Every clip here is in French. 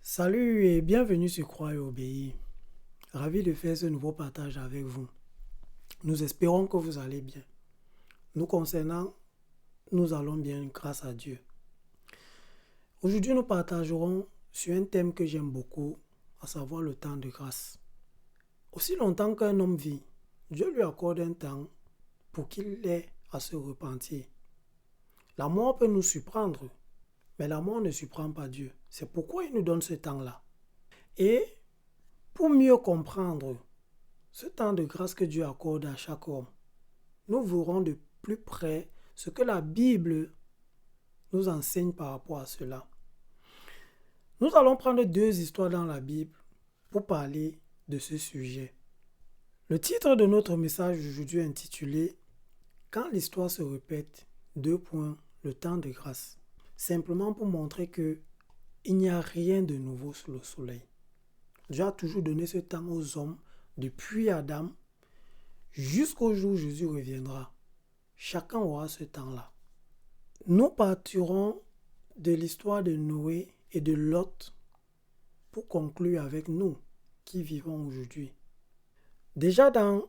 Salut et bienvenue sur Croire et Obéir. Ravi de faire ce nouveau partage avec vous. Nous espérons que vous allez bien. Nous concernant, nous allons bien grâce à Dieu. Aujourd'hui, nous partagerons sur un thème que j'aime beaucoup, à savoir le temps de grâce. Aussi longtemps qu'un homme vit, Dieu lui accorde un temps pour qu'il ait à se repentir. La mort peut nous surprendre, mais la mort ne surprend pas Dieu. C'est pourquoi il nous donne ce temps-là. Et pour mieux comprendre ce temps de grâce que Dieu accorde à chaque homme, nous verrons de plus près ce que la Bible nous enseigne par rapport à cela. Nous allons prendre deux histoires dans la Bible pour parler de ce sujet. Le titre de notre message aujourd'hui est intitulé « Quand l'histoire se répète, le temps de grâce ». Simplement pour montrer que il n'y a rien de nouveau sous le soleil. Dieu a toujours donné ce temps aux hommes depuis Adam jusqu'au jour où Jésus reviendra. Chacun aura ce temps-là. Nous partirons de l'histoire de Noé et de Lot pour conclure avec nous qui vivons aujourd'hui. Déjà dans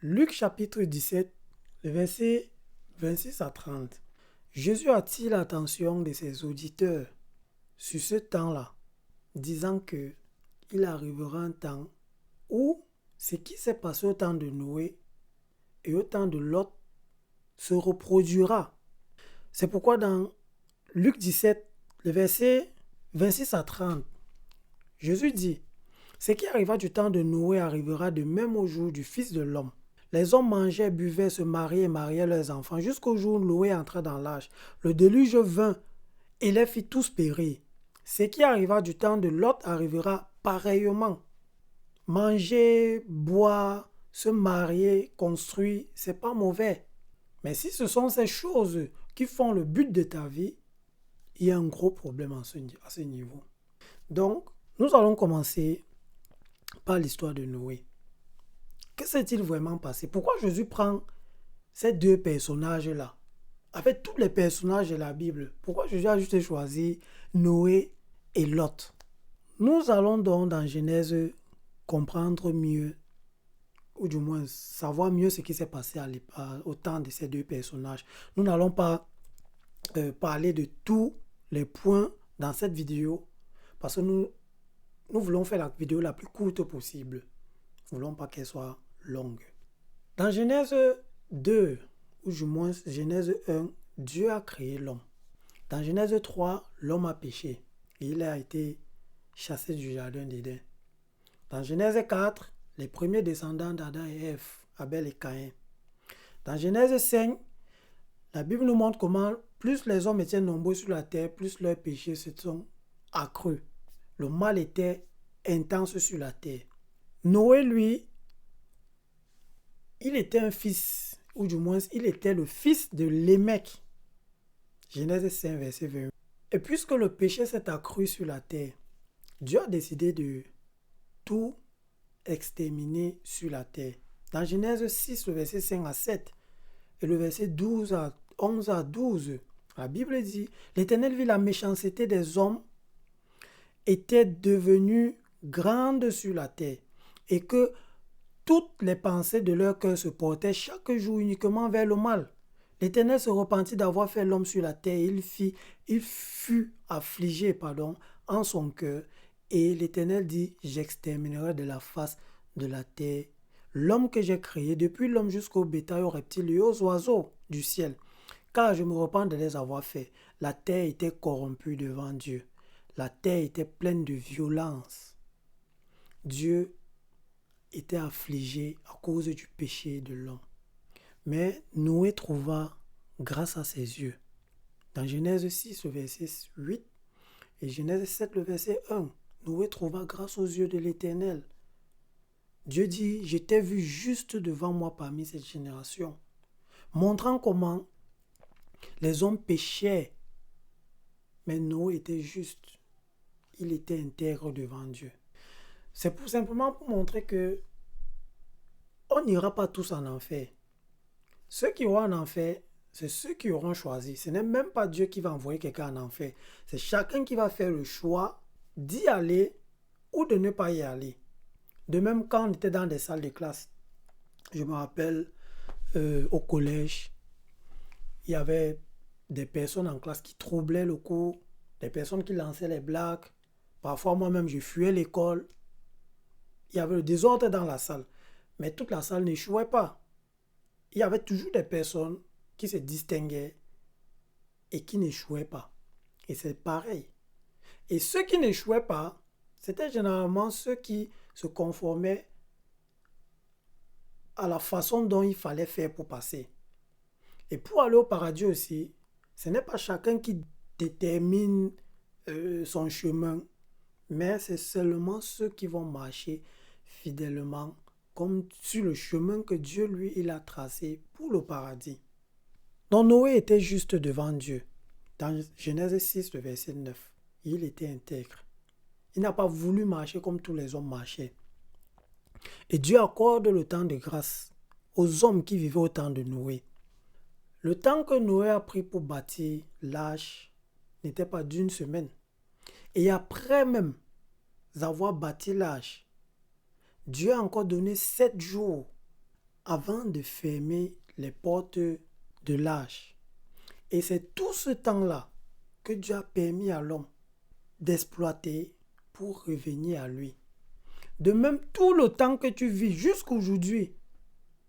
Luc chapitre 17, le verset 26 à 30, Jésus attire l'attention de ses auditeurs sur ce temps-là, disant que il arrivera un temps où ce qui s'est passé au temps de Noé et au temps de Lot se reproduira. C'est pourquoi dans Luc 17, le verset 26 à 30, Jésus dit, « Ce qui arriva du temps de Noé arrivera de même au jour du Fils de l'homme. Les hommes mangeaient, buvaient, se mariaient et mariaient leurs enfants, jusqu'au jour où Noé entra dans l'âge. Le déluge vint et les fit tous périr. Ce qui arriva du temps de Lot arrivera pareillement. Manger, boire, se marier, construire, c'est pas mauvais. Mais si ce sont ces choses qui font le but de ta vie, il y a un gros problème à ce niveau. Donc, nous allons commencer par l'histoire de Noé. Que s'est-il vraiment passé? Pourquoi Jésus prend ces deux personnages-là? Avec tous les personnages de la Bible, pourquoi Jésus a juste choisi Noé et Lot? Nous allons donc dans Genèse comprendre mieux, ou du moins savoir mieux ce qui s'est passé au temps de ces deux personnages. Nous n'allons pas parler de tous les points dans cette vidéo, parce que nous voulons faire la vidéo la plus courte possible. Nous ne voulons pas qu'elle soit longue. Dans Genèse 2, ou du moins Genèse 1, Dieu a créé l'homme. Dans Genèse 3, l'homme a péché et il a été chassé du jardin d'Éden. Dans Genèse 4, les premiers descendants d'Adam et Ève, Abel et Caïn. Dans Genèse 5, la Bible nous montre comment plus les hommes étaient nombreux sur la terre, plus leurs péchés se sont accrus. Le mal était intense sur la terre. Noé, lui, il était un fils, ou du moins il était le fils de Lémec. Genèse 5, verset 20. Et puisque le péché s'est accru sur la terre, Dieu a décidé de tout exterminer sur la terre. Dans Genèse 6, le verset 5 à 7 et le verset 11 à 12, la Bible dit, l'Éternel vit la méchanceté des hommes était devenue grande sur la terre et que toutes les pensées de leur cœur se portaient chaque jour uniquement vers le mal. L'Éternel se repentit d'avoir fait l'homme sur la terre et il fut affligé en son cœur. Et l'Éternel dit, j'exterminerai de la face de la terre l'homme que j'ai créé, depuis l'homme jusqu'au bétail, aux reptiles et aux oiseaux du ciel. Car je me repens de les avoir faits. La terre était corrompue devant Dieu. La terre était pleine de violence. Dieu était affligé à cause du péché de l'homme. Mais Noé trouva grâce à ses yeux. Dans Genèse 6, le verset 8 et Genèse 7, le verset 1, Noé trouva grâce aux yeux de l'Éternel. Dieu dit, je t'ai vu juste devant moi parmi cette génération, montrant comment les hommes péchaient, mais Noé était juste. Il était intègre devant Dieu. C'est simplement pour montrer que on n'ira pas tous en enfer. Ceux qui iront en enfer, c'est ceux qui auront choisi. Ce n'est même pas Dieu qui va envoyer quelqu'un en enfer. C'est chacun qui va faire le choix d'y aller ou de ne pas y aller. De même, quand on était dans des salles de classe, je me rappelle au collège, il y avait des personnes en classe qui troublaient le cours, des personnes qui lançaient les blagues. Parfois, moi-même, je fuyais l'école. Il y avait le désordre dans la salle. Mais toute la salle n'échouait pas. Il y avait toujours des personnes qui se distinguaient et qui n'échouaient pas. Et c'est pareil. Et ceux qui n'échouaient pas, c'était généralement ceux qui se conformaient à la façon dont il fallait faire pour passer. Et pour aller au paradis aussi, ce n'est pas chacun qui détermine son chemin, mais c'est seulement ceux qui vont marcher fidèlement comme sur le chemin que Dieu, lui, il a tracé pour le paradis. Donc Noé était juste devant Dieu. Dans Genèse 6, le verset 9, il était intègre. Il n'a pas voulu marcher comme tous les hommes marchaient. Et Dieu accorde le temps de grâce aux hommes qui vivaient au temps de Noé. Le temps que Noé a pris pour bâtir l'arche n'était pas d'une semaine. Et après même avoir bâti l'arche, Dieu a encore donné 7 jours avant de fermer les portes de l'arche. Et c'est tout ce temps-là que Dieu a permis à l'homme d'exploiter pour revenir à lui. De même, tout le temps que tu vis jusqu'aujourd'hui,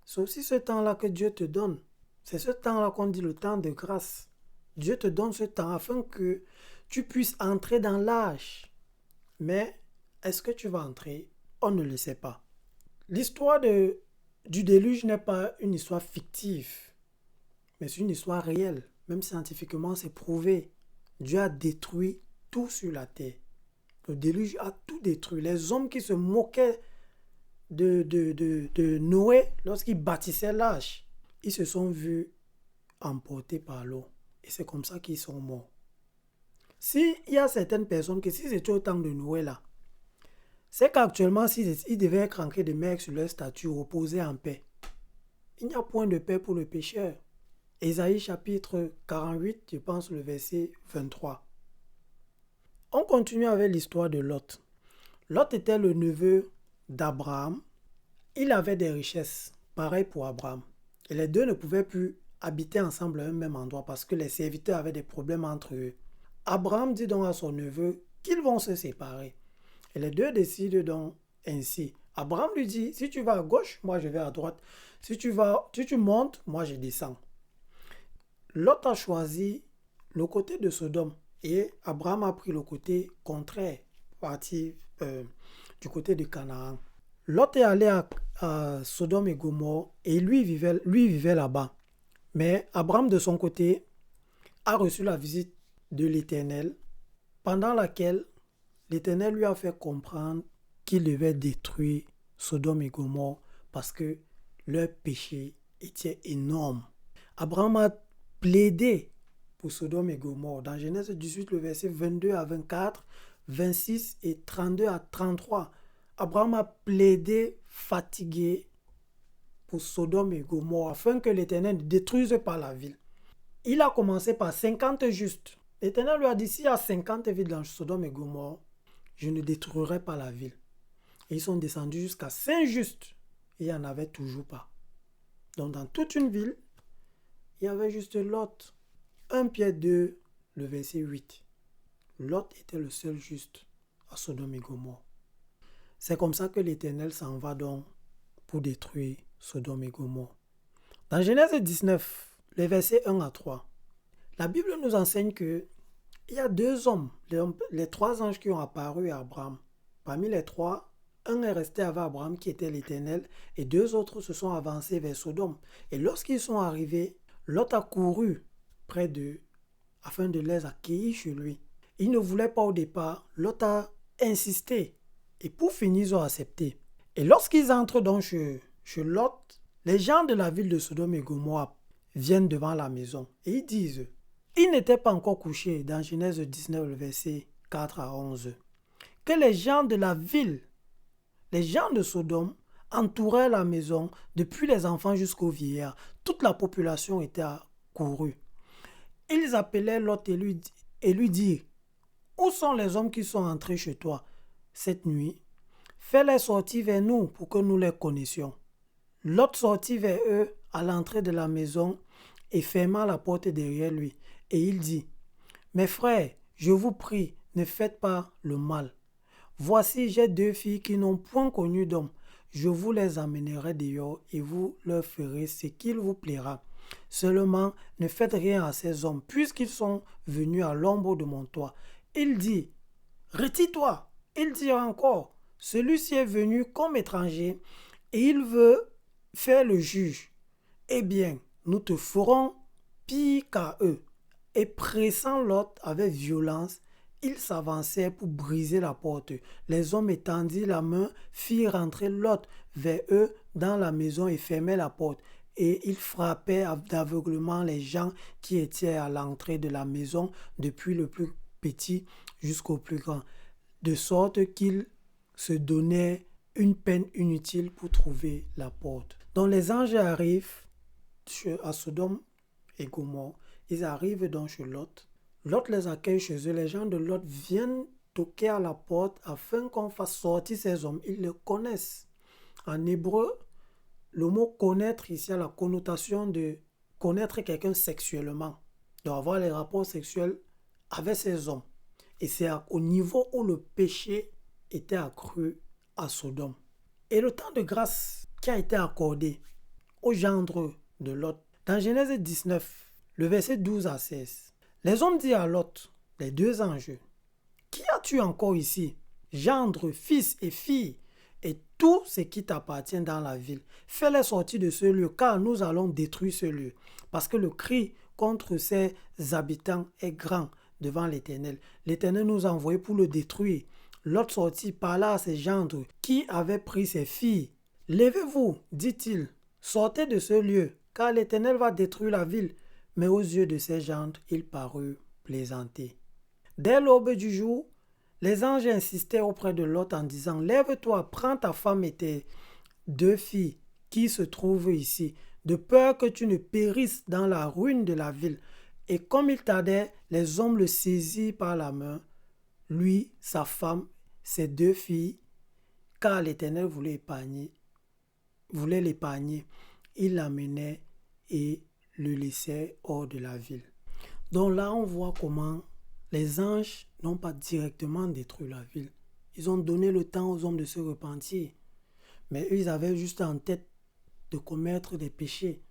c'est aussi ce temps-là que Dieu te donne. C'est ce temps-là qu'on dit le temps de grâce. Dieu te donne ce temps afin que tu puisses entrer dans l'arche. Mais est-ce que tu vas entrer? On ne le sait pas. L'histoire du déluge n'est pas une histoire fictive, mais c'est une histoire réelle. Même scientifiquement, c'est prouvé. Dieu a détruit tout sur la terre. Le déluge a tout détruit. Les hommes qui se moquaient de Noé lorsqu'il bâtissait l'arche, ils se sont vus emportés par l'eau. Et c'est comme ça qu'ils sont morts. S'il y a certaines personnes que si c'était au temps de Noé là, c'est qu'actuellement, s'ils devaient être ancrés de mer sur leur statue, reposer en paix. Il n'y a point de paix pour le pécheur. Ésaïe chapitre 48, je pense le verset 23. On continue avec l'histoire de Lot. Lot était le neveu d'Abraham. Il avait des richesses, pareil pour Abraham. Et les deux ne pouvaient plus habiter ensemble à un même endroit parce que les serviteurs avaient des problèmes entre eux. Abraham dit donc à son neveu qu'ils vont se séparer. Et les deux décident donc ainsi. Abraham lui dit, si tu vas à gauche, moi je vais à droite. Si tu montes, moi je descends. Lot a choisi le côté de Sodome et Abraham a pris le côté contraire, parti du côté de Canaan. Lot est allé à Sodome et Gomorrhe et lui vivait là-bas. Mais Abraham de son côté a reçu la visite de l'Éternel pendant laquelle l'Éternel lui a fait comprendre qu'il devait détruire Sodome et Gomorrhe parce que leur péché était énorme. Abraham a plaidé pour Sodome et Gomorrhe dans Genèse 18, le verset 22 à 24, 26 et 32 à 33. Abraham a plaidé fatigué pour Sodome et Gomorrhe afin que l'Éternel ne détruise pas la ville. Il a commencé par 50 justes. L'Éternel lui a dit, s'il y a 50 villes dans Sodome et Gomorrhe, je ne détruirai pas la ville. Et ils sont descendus jusqu'à 5 justes. Et il n'y en avait toujours pas. Donc dans toute une ville, il y avait juste Lot. 1 Pierre 2, le verset 8. Lot était le seul juste à Sodome et Gomorrhe. C'est comme ça que l'Éternel s'en va donc pour détruire Sodome et Gomorrhe. Dans Genèse 19, les versets 1 à 3, la Bible nous enseigne que il y a 2 hommes, les 3 anges qui ont apparu à Abraham. Parmi les 3, un est resté avec Abraham qui était l'Éternel et 2 autres se sont avancés vers Sodome. Et lorsqu'ils sont arrivés, Lot a couru près d'eux afin de les accueillir chez lui. Il ne voulait pas au départ. Lot a insisté et pour finir, ils ont accepté. Et lorsqu'ils entrent donc chez Lot, les gens de la ville de Sodome et Gomorrhe viennent devant la maison et ils disent, il n'était pas encore couché dans Genèse 19, le verset 4 à 11, que les gens de la ville, les gens de Sodome, entouraient la maison, depuis les enfants jusqu'aux vieillards. Toute la population était accourue. Ils appelaient Lot et lui dirent, où sont les hommes qui sont entrés chez toi cette nuit? Fais-les sortir vers nous pour que nous les connaissions. Lot sortit vers eux à l'entrée de la maison et ferma la porte derrière lui. Et il dit, mes frères, je vous prie, ne faites pas le mal. Voici, j'ai 2 filles qui n'ont point connu d'homme. Je vous les amènerai dehors et vous leur ferez ce qu'il vous plaira. Seulement, ne faites rien à ces hommes, puisqu'ils sont venus à l'ombre de mon toit. Il dit, retire-toi. Il dit encore, celui-ci est venu comme étranger et il veut faire le juge. Eh bien, nous te ferons pire qu'à eux. Et pressant Lot avec violence, ils s'avancèrent pour briser la porte. Les hommes étendirent la main, firent rentrer Lot vers eux dans la maison et fermèrent la porte. Et ils frappèrent d'aveuglement les gens qui étaient à l'entrée de la maison, depuis le plus petit jusqu'au plus grand, de sorte qu'ils se donnaient une peine inutile pour trouver la porte. Donc les anges arrivent à Sodome et Gomorrhe. Ils arrivent donc chez Lot. Lot les accueille chez eux. Les gens de Lot viennent toquer à la porte afin qu'on fasse sortir ces hommes. Ils le connaissent. En hébreu, le mot connaître ici a la connotation de connaître quelqu'un sexuellement. Donc avoir les rapports sexuels avec ces hommes. Et c'est au niveau où le péché était accru à Sodome. Et le temps de grâce qui a été accordé au gendre de Lot. Dans Genèse 19, le verset 12 à 16. Les hommes disent à Lot, les 2 anges, qui as-tu encore ici? Gendre, fils et fille, et tout ce qui t'appartient dans la ville. Fais-les sortir de ce lieu, car nous allons détruire ce lieu. Parce que le cri contre ses habitants est grand devant l'Éternel. L'Éternel nous a envoyés pour le détruire. Lot sortit, parla à ses gendres qui avaient pris ses filles. Levez-vous, dit-il, sortez de ce lieu, car l'Éternel va détruire la ville. Mais aux yeux de ses gendres, il parut plaisanter. Dès l'aube du jour, les anges insistèrent auprès de Lot en disant, lève-toi, prends ta femme et tes 2 filles qui se trouvent ici, de peur que tu ne périsses dans la ruine de la ville. Et comme il tardait, les hommes le saisirent par la main, lui, sa femme, ses 2 filles, car l'Éternel voulait l'épargner. Il l'amenait et le laissait hors de la ville. Donc là, on voit comment les anges n'ont pas directement détruit la ville. Ils ont donné le temps aux hommes de se repentir. Mais eux, ils avaient juste en tête de commettre des péchés.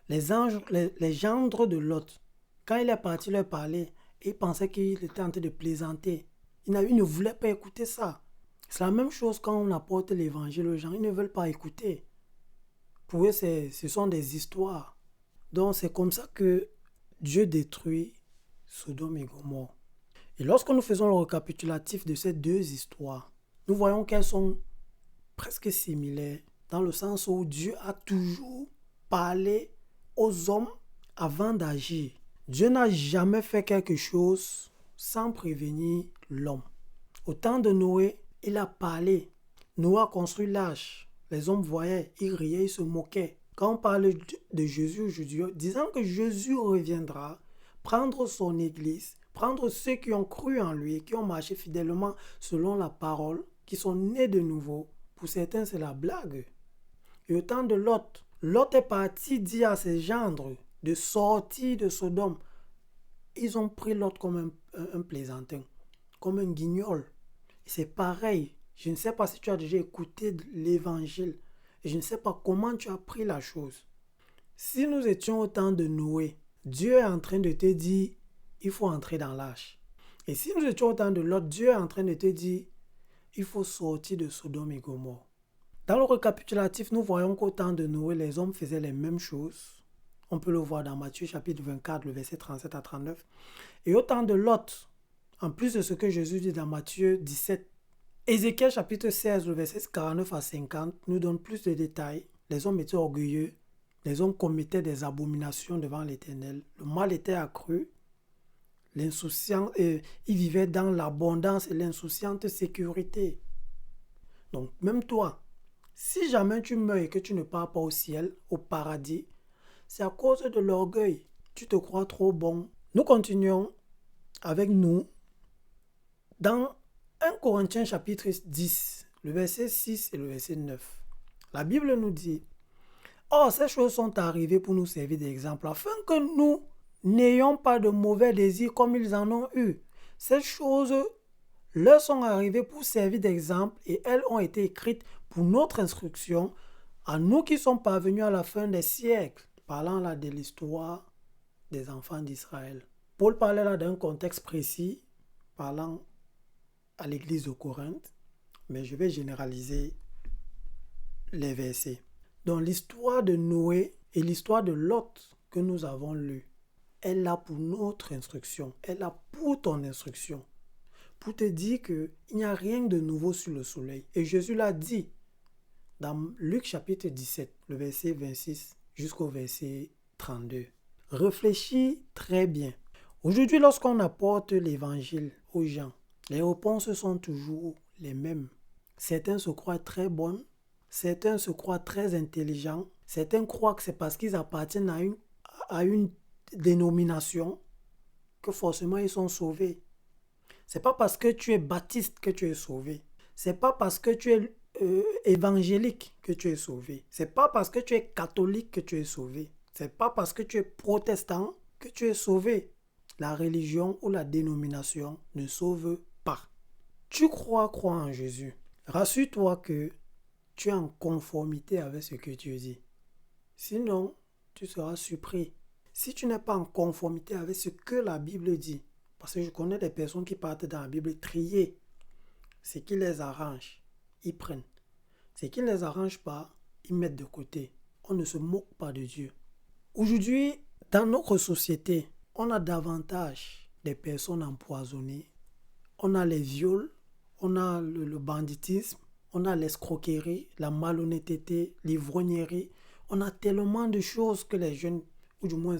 Les anges, les gendres de Lot, quand il est parti leur parler, ils pensaient qu'il était en train de plaisanter. Ils ne voulaient pas écouter ça. C'est la même chose quand on apporte l'évangile aux gens. Ils ne veulent pas écouter. Pour eux, ce sont des histoires. Donc c'est comme ça que Dieu détruit Sodome et Gomorrhe. Et lorsque nous faisons le récapitulatif de ces 2 histoires, nous voyons qu'elles sont presque similaires, dans le sens où Dieu a toujours parlé aux hommes avant d'agir. Dieu n'a jamais fait quelque chose sans prévenir l'homme. Au temps de Noé, il a parlé. Noé a construit l'arche. Les hommes voyaient, ils riaient, ils se moquaient. Quand on parle de Jésus aujourd'hui, disant que Jésus reviendra prendre son église, prendre ceux qui ont cru en lui, qui ont marché fidèlement selon la parole, qui sont nés de nouveau. Pour certains, c'est la blague. Et au temps de Lot, Lot est parti dire à ses gendres de sortir de Sodome. Ils ont pris Lot comme un plaisantin, comme un guignol. C'est pareil. Je ne sais pas si tu as déjà écouté l'évangile. Et je ne sais pas comment tu as pris la chose. Si nous étions au temps de Noé, Dieu est en train de te dire, il faut entrer dans l'arche. Et si nous étions au temps de Lot, Dieu est en train de te dire, il faut sortir de Sodome et Gomorrhe. Dans le récapitulatif, nous voyons qu'au temps de Noé, les hommes faisaient les mêmes choses. On peut le voir dans Matthieu chapitre 24, le verset 37 à 39. Et au temps de Lot, en plus de ce que Jésus dit dans Matthieu 17, Ézéchiel chapitre 16, le verset 49 à 50, nous donne plus de détails. Les hommes étaient orgueilleux. Les hommes commettaient des abominations devant l'Éternel. Le mal était accru. L'insouciance, ils vivaient dans l'abondance et l'insouciante sécurité. Donc, même toi, si jamais tu meurs et que tu ne pars pas au ciel, au paradis, c'est à cause de l'orgueil. Tu te crois trop bon. Nous continuons avec nous. Dans 1 Corinthiens chapitre 10, le verset 6 et le verset 9, la Bible nous dit: Or, ces choses sont arrivées pour nous servir d'exemple, afin que nous n'ayons pas de mauvais désirs comme ils en ont eu. Ces choses leur sont arrivées pour servir d'exemple et elles ont été écrites pour notre instruction, à nous qui sommes parvenus à la fin des siècles. Parlant là de l'histoire des enfants d'Israël. Paul parlait là d'un contexte précis, parlant à l'église de Corinthe, mais je vais généraliser les versets. Dans l'histoire de Noé et l'histoire de Lot que nous avons lue, elle a pour notre instruction, elle a pour ton instruction, pour te dire qu'il n'y a rien de nouveau sous le soleil. Et Jésus l'a dit dans Luc chapitre 17, le verset 26 jusqu'au verset 32. Réfléchis très bien. Aujourd'hui, lorsqu'on apporte l'évangile aux gens, les réponses sont toujours les mêmes. Certains se croient très bons, certains se croient très intelligents, certains croient que c'est parce qu'ils appartiennent à une dénomination que forcément ils sont sauvés. C'est pas parce que tu es baptiste que tu es sauvé. C'est pas parce que tu es évangélique que tu es sauvé. C'est pas parce que tu es catholique que tu es sauvé. C'est pas parce que tu es protestant que tu es sauvé. La religion ou la dénomination ne sauve pas. Tu crois en Jésus. Rassure-toi que tu es en conformité avec ce que Dieu dit. Sinon, tu seras surpris. Si tu n'es pas en conformité avec ce que la Bible dit, parce que je connais des personnes qui partent dans la Bible trier ce qui les arrange, ils prennent. Ce qui ne les arrange pas, ils mettent de côté. On ne se moque pas de Dieu. Aujourd'hui, dans notre société, on a davantage des personnes empoisonnées. On a les viols, on a le banditisme, on a l'escroquerie, la malhonnêteté, l'ivrognerie. On a tellement de choses que les jeunes, ou du moins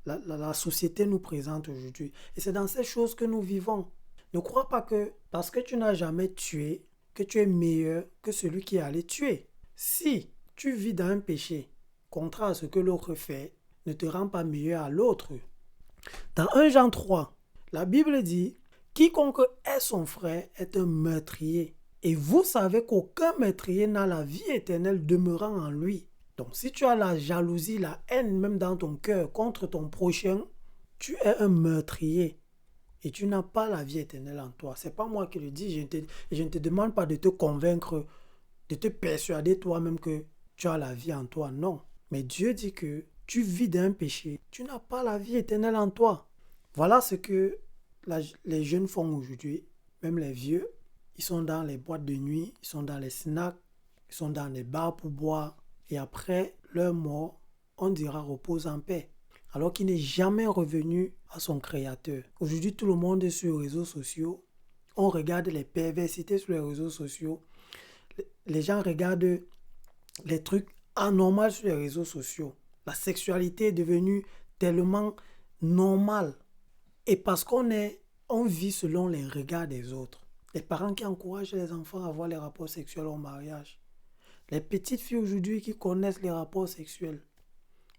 la société nous présente aujourd'hui. Et c'est dans ces choses que nous vivons. Ne crois pas que parce que tu n'as jamais tué, que tu es meilleur que celui qui est allé tuer. Si tu vis dans un péché, contraire à ce que l'autre fait, ne te rend pas meilleur à l'autre. Dans 1 Jean 3, la Bible dit: quiconque est son frère est un meurtrier. Et vous savez qu'aucun meurtrier n'a la vie éternelle demeurant en lui. Donc si tu as la jalousie, la haine même dans ton cœur contre ton prochain, tu es un meurtrier. Et tu n'as pas la vie éternelle en toi. Ce n'est pas moi qui le dis. Je ne te demande pas de te convaincre, de te persuader toi-même que tu as la vie en toi. Non. Mais Dieu dit que tu vis d'un péché. Tu n'as pas la vie éternelle en toi. Voilà ce que les jeunes font aujourd'hui. Même les vieux. Ils sont dans les boîtes de nuit. Ils sont dans les snacks. Ils sont dans les bars pour boire. Et après leur mort, on dira repose en paix. Alors qu'il n'est jamais revenu à son créateur. Aujourd'hui, tout le monde est sur les réseaux sociaux. On regarde les perversités sur les réseaux sociaux. Les gens regardent les trucs anormaux sur les réseaux sociaux. La sexualité est devenue tellement normale. Et parce on vit selon les regards des autres. Les parents qui encouragent les enfants à avoir les rapports sexuels au mariage. Les petites filles aujourd'hui qui connaissent les rapports sexuels.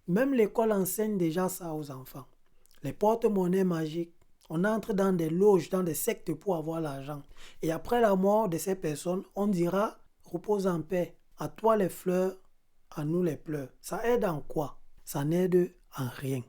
Même l'école enseigne déjà ça aux enfants. Les porte-monnaies magiques. On entre dans des loges, dans des sectes pour avoir l'argent. Et après la mort de ces personnes, on dira repose en paix. À toi les fleurs, à nous les pleurs. Ça aide en quoi? Ça n'aide en rien.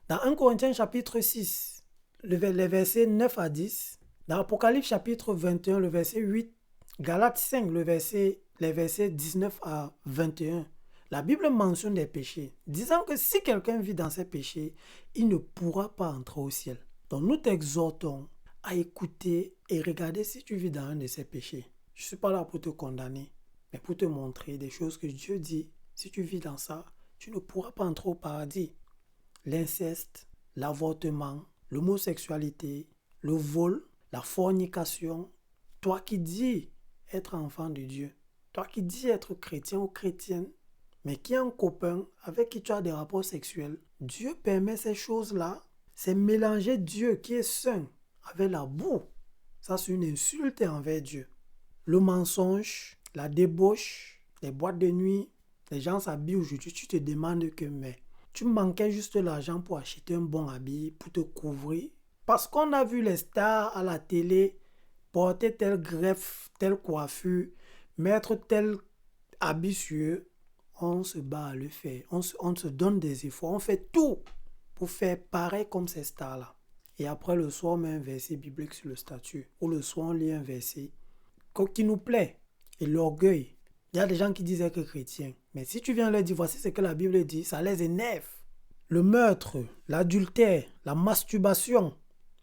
Dans 1 Corinthiens chapitre 6, les versets 9 à 10, dans Apocalypse chapitre 21, le verset 8, Galates 5, les versets 19 à 21, la Bible mentionne des péchés, disant que si quelqu'un vit dans ces péchés, il ne pourra pas entrer au ciel. Donc nous t'exhortons à écouter et regarder si tu vis dans un de ces péchés. Je ne suis pas là pour te condamner, mais pour te montrer des choses que Dieu dit. Si tu vis dans ça, tu ne pourras pas entrer au paradis. L'inceste, l'avortement, l'homosexualité, le vol, la fornication. Toi qui dis être enfant de Dieu, toi qui dis être chrétien ou chrétienne, mais qui est un copain avec qui tu as des rapports sexuels, Dieu permet ces choses-là. C'est mélanger Dieu qui est saint avec la boue. Ça, c'est une insulte envers Dieu. Le mensonge, la débauche, les boîtes de nuit, les gens s'habillent aujourd'hui, tu te demandes que mais tu manquais juste l'argent pour acheter un bon habit, pour te couvrir. Parce qu'on a vu les stars à la télé porter tel greffe, telle coiffure, mettre tel habit sur eux, on se bat à le faire. On se donne des efforts. On fait tout pour faire pareil comme ces stars-là. Et après, le soir, on met un verset biblique sur le statut. Ou le soir, on lit un verset qui nous plaît. Et l'orgueil. Il y a des gens qui disent être chrétiens. Mais si tu viens leur dire, voici ce que la Bible dit, ça les énerve. Le meurtre, l'adultère, la masturbation.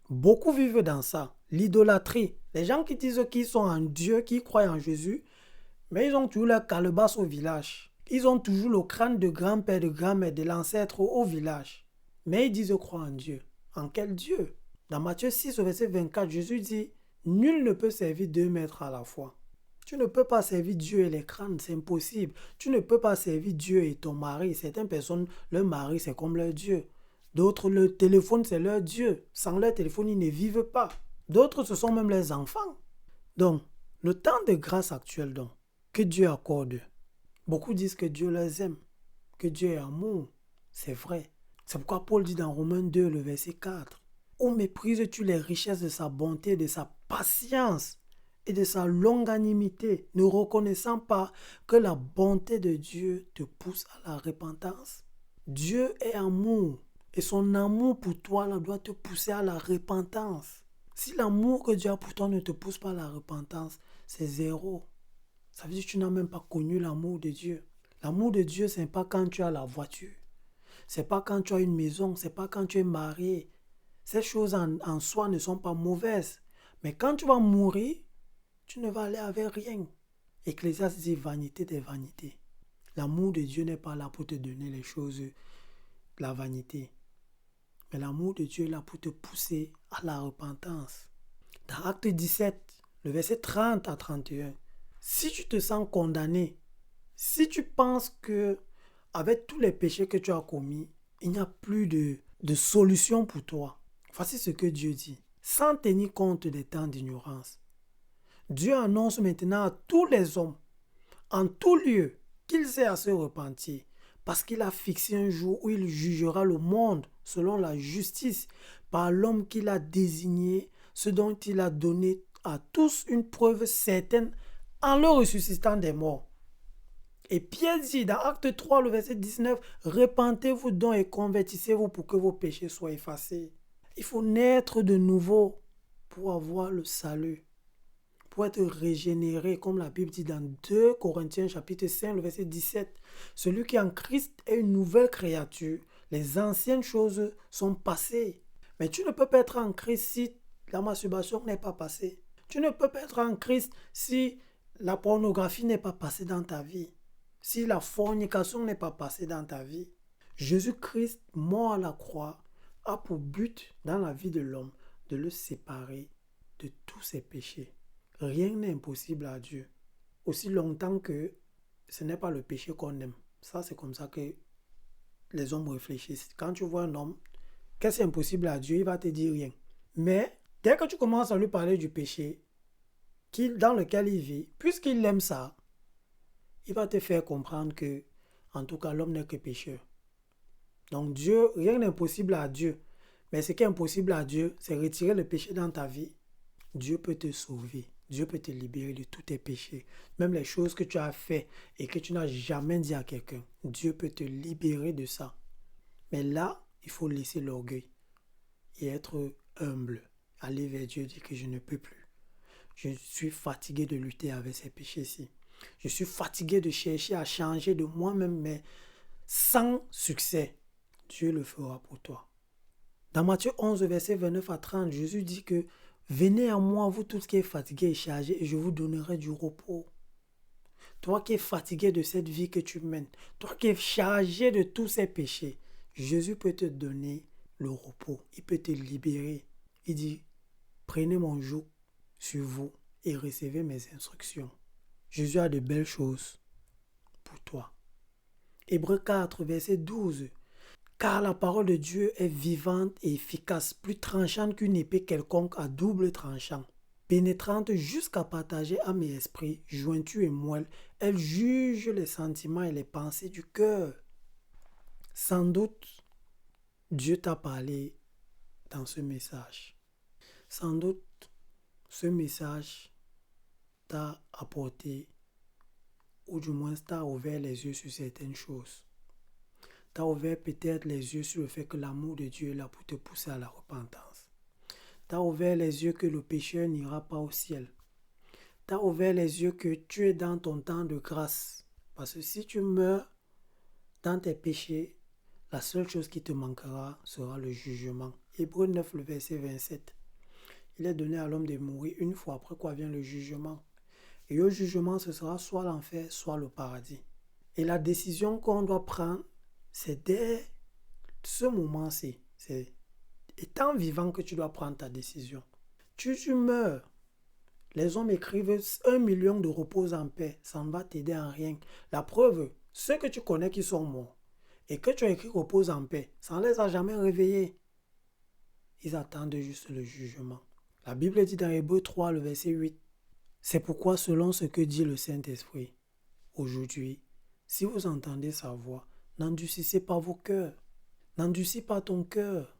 Beaucoup vivent dans ça. L'idolâtrie. Les gens qui disent qu'ils sont en Dieu, qui croient en Jésus, mais ils ont toujours leur calebasse au village. Ils ont toujours le crâne de grand-père, de grand-mère, de l'ancêtre au village. Mais ils disent croire en Dieu. En quel Dieu? Dans Matthieu 6, au verset 24, Jésus dit, nul ne peut servir 2 maîtres à la fois. Tu ne peux pas servir Dieu et les crânes, c'est impossible. Tu ne peux pas servir Dieu et ton mari. Certaines personnes, leur mari, c'est comme leur Dieu. D'autres, le téléphone, c'est leur Dieu. Sans leur téléphone, ils ne vivent pas. D'autres, ce sont même les enfants. Donc, le temps de grâce actuel, donc, que Dieu accorde. Beaucoup disent que Dieu les aime, que Dieu est amour. C'est vrai. C'est pourquoi Paul dit dans Romains 2, le verset 4, « Où méprises-tu les richesses de sa bonté, de sa patience et de sa longanimité, ne reconnaissant pas que la bonté de Dieu te pousse à la repentance? » Dieu est amour et son amour pour toi là, doit te pousser à la repentance. Si l'amour que Dieu a pour toi ne te pousse pas à la repentance, c'est zéro. Ça veut dire que tu n'as même pas connu l'amour de Dieu. L'amour de Dieu, ce n'est pas quand tu as la voiture. Ce n'est pas quand tu as une maison. Ce n'est pas quand tu es marié. Ces choses en soi ne sont pas mauvaises. Mais quand tu vas mourir, tu ne vas aller avec rien. Ecclésiaste dit vanité des vanités. L'amour de Dieu n'est pas là pour te donner les choses, la vanité. Mais l'amour de Dieu est là pour te pousser à la repentance. Dans Acte 17, le verset 30 à 31, si tu te sens condamné, si tu penses que avec tous les péchés que tu as commis, il n'y a plus de solution pour toi, voici ce que Dieu dit. Sans tenir compte des temps d'ignorance, Dieu annonce maintenant à tous les hommes, en tout lieu, qu'ils aient à se repentir, parce qu'il a fixé un jour où il jugera le monde selon la justice par l'homme qu'il a désigné, ce dont il a donné à tous une preuve certaine en le ressuscitant des morts. Et Pierre dit dans Acte 3, le verset 19, « Repentez-vous donc et convertissez-vous pour que vos péchés soient effacés. » Il faut naître de nouveau pour avoir le salut, pour être régénéré, comme la Bible dit dans 2 Corinthiens chapitre 5, le verset 17. « Celui qui est en Christ est une nouvelle créature. Les anciennes choses sont passées. » Mais tu ne peux pas être en Christ si la masturbation n'est pas passée. Tu ne peux pas être en Christ si la pornographie n'est pas passée dans ta vie. Si la fornication n'est pas passée dans ta vie. Jésus-Christ, mort à la croix, a pour but dans la vie de l'homme de le séparer de tous ses péchés. Rien n'est impossible à Dieu. Aussi longtemps que ce n'est pas le péché qu'on aime. Ça, c'est comme ça que les hommes réfléchissent. Quand tu vois un homme, qu'est-ce qui est impossible à Dieu, il va te dire rien. Mais dès que tu commences à lui parler du péché dans lequel il vit, puisqu'il aime ça, il va te faire comprendre que, en tout cas, l'homme n'est que pécheur. Donc Dieu, rien n'est impossible à Dieu. Mais ce qui est impossible à Dieu, c'est retirer le péché dans ta vie. Dieu peut te sauver. Dieu peut te libérer de tous tes péchés. Même les choses que tu as fait et que tu n'as jamais dit à quelqu'un. Dieu peut te libérer de ça. Mais là, il faut laisser l'orgueil et être humble. Aller vers Dieu et dire que je ne peux plus. Je suis fatigué de lutter avec ces péchés-ci. Je suis fatigué de chercher à changer de moi-même, mais sans succès. Dieu le fera pour toi. Dans Matthieu 11, verset 29 à 30, Jésus dit que « Venez à moi, vous tous qui êtes fatigués et chargés, et je vous donnerai du repos. » Toi qui es fatigué de cette vie que tu mènes, toi qui es chargé de tous ces péchés, Jésus peut te donner le repos. Il peut te libérer. Il dit « Prenez mon joug sur vous et recevez mes instructions. » Jésus a de belles choses pour toi. Hébreux 4, verset 12. Car la parole de Dieu est vivante et efficace, plus tranchante qu'une épée quelconque à double tranchant, pénétrante jusqu'à partager âme et esprit, jointure et moelle. Elle juge les sentiments et les pensées du cœur. Sans doute, Dieu t'a parlé dans ce message. Sans doute, ce message t'a apporté, ou du moins t'a ouvert les yeux sur certaines choses. T'a ouvert peut-être les yeux sur le fait que l'amour de Dieu est là pour te pousser à la repentance. T'a ouvert les yeux que le pécheur n'ira pas au ciel. T'a ouvert les yeux que tu es dans ton temps de grâce. Parce que si tu meurs dans tes péchés, la seule chose qui te manquera sera le jugement. Hébreux 9, le verset 27. Il est donné à l'homme de mourir une fois, après quoi vient le jugement. Et au jugement, ce sera soit l'enfer, soit le paradis. Et la décision qu'on doit prendre, c'est dès ce moment-ci. C'est étant vivant que tu dois prendre ta décision. Tu meurs. Les hommes écrivent 1 million de repos en paix. Ça ne va t'aider en rien. La preuve, ceux que tu connais qui sont morts et que tu as écrit repose en paix, ça ne les a jamais réveillés. Ils attendent juste le jugement. La Bible dit dans Hébreux 3, le verset 8, c'est pourquoi selon ce que dit le Saint-Esprit, aujourd'hui, si vous entendez sa voix, n'endurcissez pas vos cœurs. N'endurcis pas ton cœur.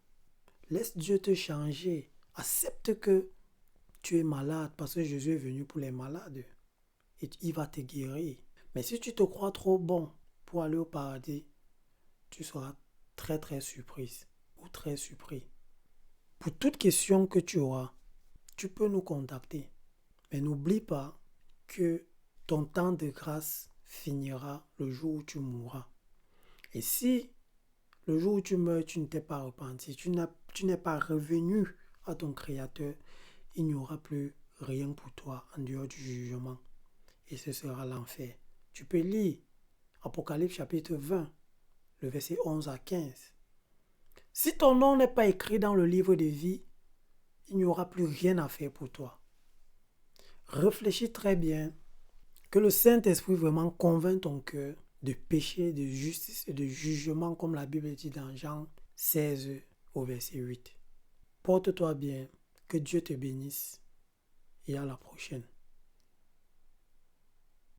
Laisse Dieu te changer. Accepte que tu es malade parce que Jésus est venu pour les malades. Et il va te guérir. Mais si tu te crois trop bon pour aller au paradis, tu seras très très surprise ou très surpris. Pour toute question que tu auras, tu peux nous contacter. Mais n'oublie pas que ton temps de grâce finira le jour où tu mourras. Et si le jour où tu meurs, tu ne t'es pas repenti, tu n'es pas revenu à ton Créateur, il n'y aura plus rien pour toi en dehors du jugement. Et ce sera l'enfer. Tu peux lire Apocalypse chapitre 20, le verset 11 à 15. Si ton nom n'est pas écrit dans le livre de vie, il n'y aura plus rien à faire pour toi. Réfléchis très bien, que le Saint-Esprit vraiment convainc ton cœur de péché, de justice et de jugement, comme la Bible dit dans Jean 16 au verset 8. Porte-toi bien, que Dieu te bénisse et à la prochaine.